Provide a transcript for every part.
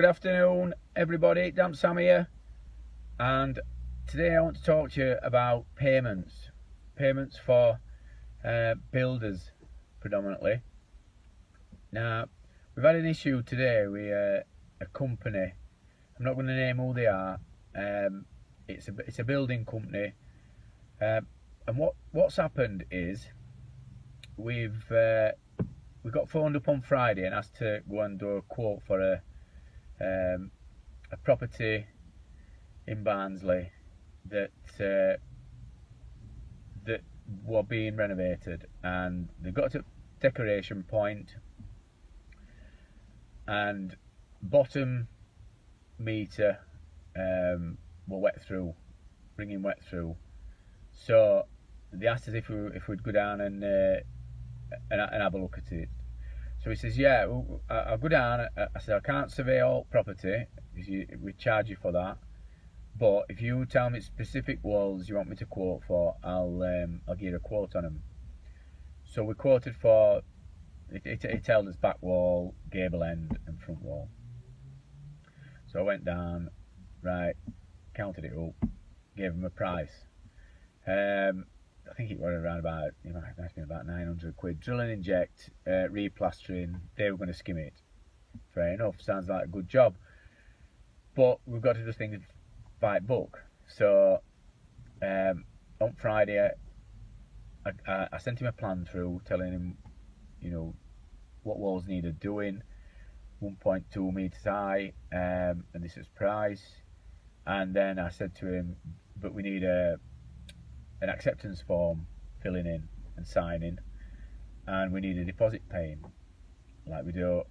Good afternoon, everybody. Damp Sam here, and today I want to talk to you about payments. Payments for builders, predominantly. Now, we've had an issue today with a company. I'm not going to name who they are. It's a building company, and what's happened is we've got phoned up on Friday and asked to go and do a quote for a property in Barnsley that were being renovated, and they got to decoration point, and bottom meter were wet through, bringing wet through. So they asked us if we'd go down and have a look at it. So he says, yeah, I'll go down. I said, I can't survey all property, because we charge you for that. But if you tell me specific walls you want me to quote for, I'll give you a quote on them. So we quoted for, it held us back wall, gable end and front wall. So I went down, right, counted it up, gave them a price. I think it was around about, it might have been about 900 quid. Drill and inject, replastering, they were going to skim it. Fair enough, sounds like a good job. But we've got to do things by book. So on Friday, I sent him a plan through, telling him, you know, what walls needed doing, 1.2 metres high, and this is price. And then I said to him, but we need an acceptance form filling in and signing, and we need a deposit paying like we do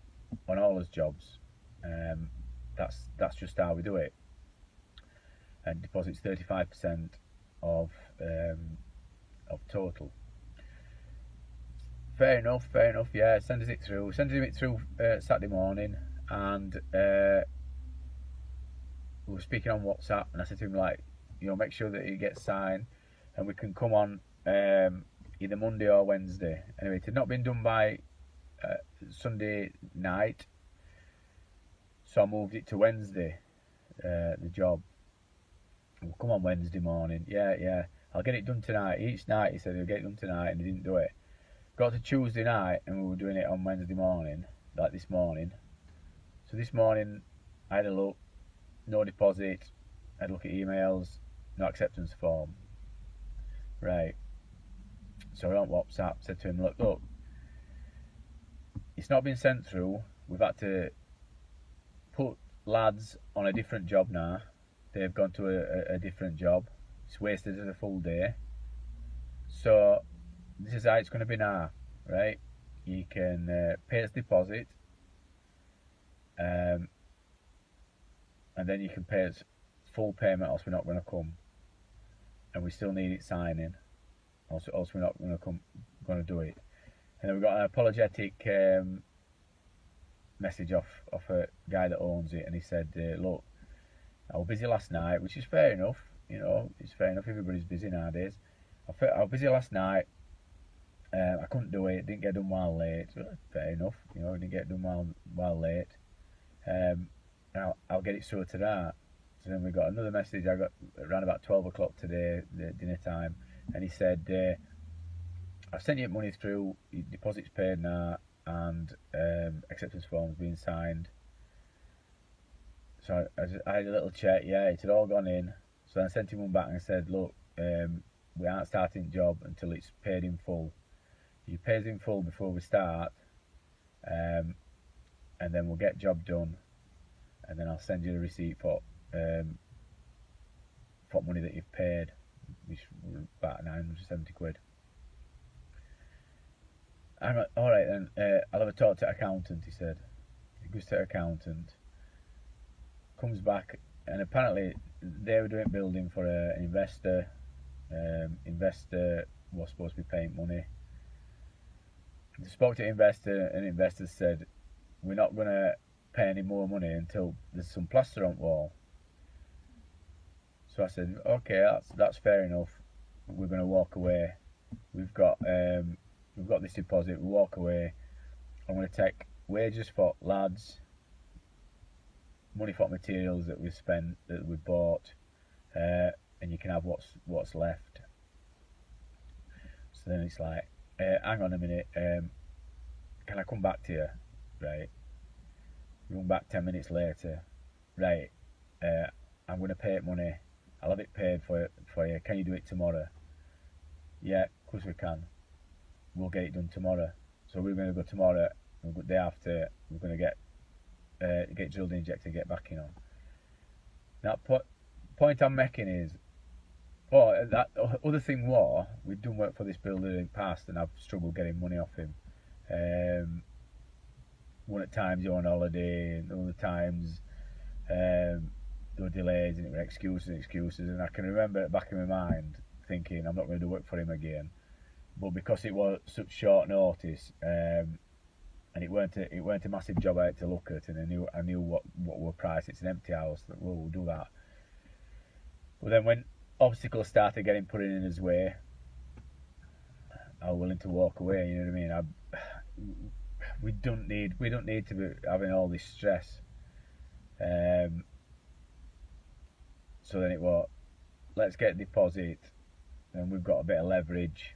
on all his jobs. That's just how we do it, and deposit's 35% of total. Fair enough, yeah. Sending it through Saturday morning, and we were speaking on WhatsApp, and I said to him, like, you know, make sure that it gets signed and we can come on either Monday or Wednesday. Anyway, it had not been done by Sunday night, so I moved it to Wednesday, the job. We'll come on Wednesday morning. Yeah, I'll get it done tonight. Each night he said he'll get it done tonight, and he didn't do it. Got to Tuesday night and we were doing it on Wednesday morning, like this morning. So this morning I had a look, no deposit, I had a look at emails, no acceptance form. Right, so I on WhatsApp said to him, look, it's not been sent through. We've had to put lads on a different job now. They've gone to a different job. It's wasted as a full day. So this is how it's going to be now, right? You can pay us deposit, and then you can pay us full payment, else we're not going to come. And we still need it signing, else we're not going to do it. And then we got an apologetic message off a guy that owns it, and he said, look, I was busy last night, which is fair enough. You know, it's fair enough. Everybody's busy nowadays. I was busy last night. I couldn't do it. Didn't get done while late. Well, fair enough. You know, didn't get done while late. I'll get it sorted out. So then we got another message I got around about 12 o'clock today, the dinner time, and he said, I've sent you money through, your deposit's paid now, and acceptance form's being signed. So I had a little check, yeah, it had all gone in. So I sent him one back and said, look, we aren't starting the job until it's paid in full. You pay us in full before we start, and then we'll get job done, and then I'll send you the receipt for money that you've paid, which was about 970 quid. I'm like, alright then, I'll have a talk to accountant, he said. He goes to accountant, comes back, and apparently they were doing building for an investor. Investor was supposed to be paying money. They spoke to investor, and investor said, we're not going to pay any more money until there's some plaster on the wall. So I said, okay, that's fair enough. We're going to walk away. We've got this deposit. We walk away. I'm going to take wages for lads, money for materials that we've spent, that we've bought, and you can have what's left. So then it's like, hang on a minute, can I come back to you? Right. Run back 10 minutes later. Right. I'm going to pay it money. I'll have it paid for you. Can you do it tomorrow? Yeah, of course we can. We'll get it done tomorrow. So we're going to go tomorrow. The day after, we're going to get drilled, injected, get back in on. Now, point I'm making is, that other thing was, we'd done work for this builder in the past, and I've struggled getting money off him. One at times you're on holiday, and other times there were delays, and it were excuses, and I can remember at the back of my mind thinking I'm not going to do work for him again. But because it was such short notice, and it weren't a massive job I had to look at, and I knew what were price. It's an empty house. That we'll do that. But then when obstacles started getting put in his way, I was willing to walk away. You know what I mean? We don't need to be having all this stress. So then it was, let's get a deposit, and we've got a bit of leverage.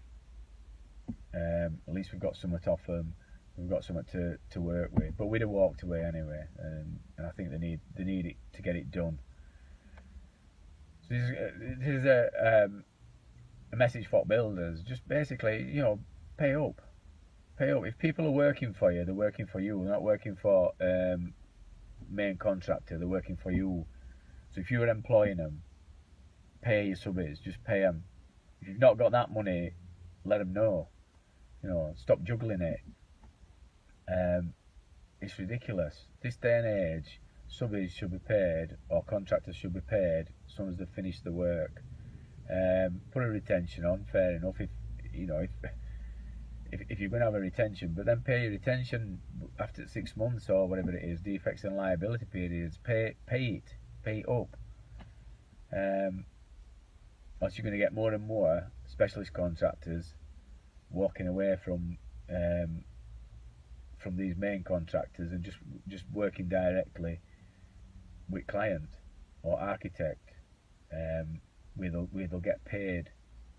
At least we've got something off them. We've got something to work with. But we'd have walked away anyway, and I think they need it to get it done. So this is a message for builders. Just basically, pay up. Pay up. If people are working for you, they're working for you. They're not working for main contractor. They're working for you. So if you're employing them, pay your subbies. Just pay them. If you've not got that money, let them know. Stop juggling it. It's ridiculous. This day and age, subbies should be paid, or contractors should be paid as soon as they finish the work. Put a retention on, fair enough. If you're going to have a retention, but then pay your retention after 6 months or whatever it is, defects and liability periods. Pay it up. Else you're going to get more and more specialist contractors walking away from these main contractors and just working directly with client or architect, where they'll get paid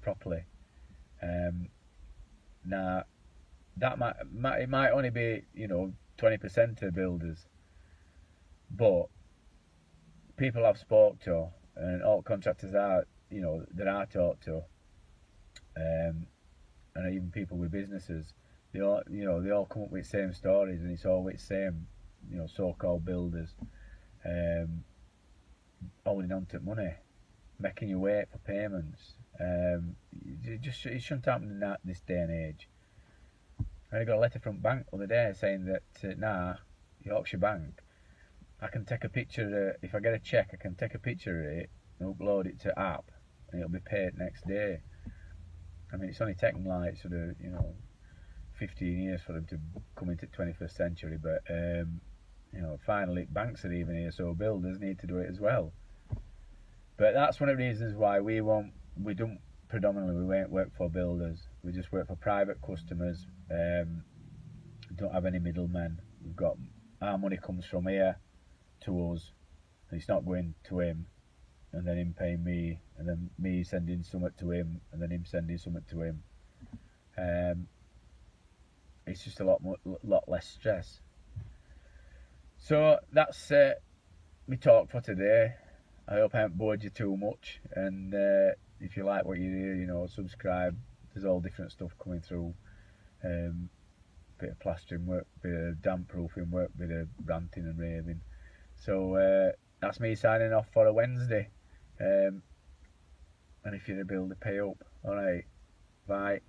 properly. Now that might only be 20% of builders, but people I've spoke to, and all contractors are that I talk to, and even people with businesses, they all come up with the same stories, and it's always the same, so-called builders, holding on to money, making you wait for payments. It shouldn't happen in this day and age. I got a letter from bank the other day saying that Yorkshire Bank, I can take a picture if I get a cheque, I can take a picture of it and upload it to app, and it'll be paid next day. I mean, it's only taken like 15 years for them to come into the 21st century, but finally banks are even here, so builders need to do it as well. But that's one of the reasons why we won't work for builders. We just work for private customers. Don't have any middlemen. We've got our money comes from here to us, and it's not going to him, and then him paying me, and then me sending something to him, and then him sending something to him. It's just a lot less stress. So that's my talk for today. I hope I haven't bored you too much, and if you like what you hear, subscribe. There's all different stuff coming through. Bit of plastering work, bit of damp proofing work, bit of ranting and raving. So that's me signing off for a Wednesday. And if you're a builder, pay up. Alright, bye.